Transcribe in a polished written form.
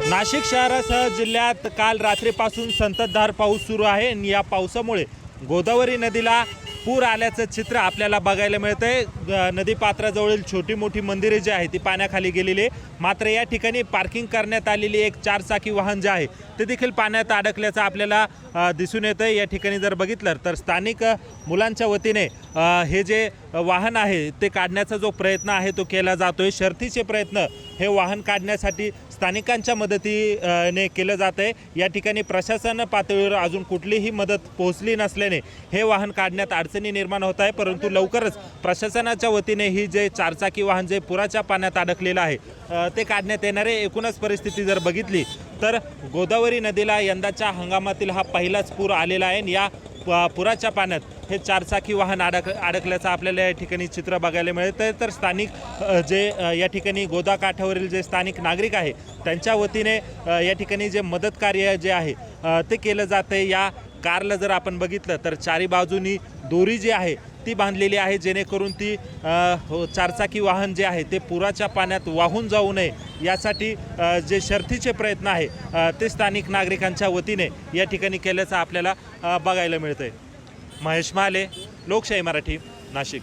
नाशिक शहरासह जिल्ह्यात काल रात्रीपासून संततधार पाऊस सुरू आहे आणि या पावसामुळे गोदावरी नदीला पूर आल्याचं चित्र आपल्याला बघायला मिळतंय। नदीपात्राजवळील छोटी मोठी मंदिरे जी आहे ती पाण्याखाली गेलेली आहे। मात्र या ठिकाणी पार्किंग करण्यात आलेली एक चारचाकी वाहन जे आहे ते देखील पाण्यात अडकल्याचं आपल्याला दिसून येतंय। या ठिकाणी जर बघितलं तर स्थानिक मुलांच्या वतीने हे जे वाहन आहे ते काढण्याचा जो प्रयत्न आहे तो केला जातोय। शर्थीचे प्रयत्न हे वाहन काढण्यासाठी स्थानिकांच्या मदतीने केलं जात आहे। या ठिकाणी प्रशासन पातळीवर अजून कुठलीही मदत पोहोचली नसल्याने हे वाहन काढण्यात अडचणी निर्माण होत आहे, परंतु लवकरच प्रशासनाच्या वतीने ही जे चारचाकी वाहन जे पुराच्या पाण्यात अडकलेलं आहे ते काढण्यात येणार आहे। एकूणच परिस्थिती जर बघितली तर गोदावरी नदीला यंदाच्या हंगामातील हा पहिलाच पूर आलेला आहे। या पुराच्या पाण्यात हे चारचाकी वाहन अडकल्याचं आपल्याला या ठिकाणी चित्र बघायला मिळतं। तर स्थानिक जे या ठिकाणी गोदाकाठावरील जे स्थानिक नागरिक आहे त्यांच्या वतीने या ठिकाणी जे मदत कार्य जे आहे ते केलं जातं। या कारला जर आपण बघितलं तर चारी बाजूनी दोरी जी आहे ती बांधलेली आहे, जेणेकरून ती चारचाकी वाहन जे आहे ते पुराच्या पाण्यात वाहून जाऊ नये यासाठी जे शर्थीचे प्रयत्न आहे ते स्थानिक नागरिकांच्या वतीने या ठिकाणी केल्याचं आपल्याला बघायला मिळतंय। महेश माले, लोकशाही मराठी, नाशिक।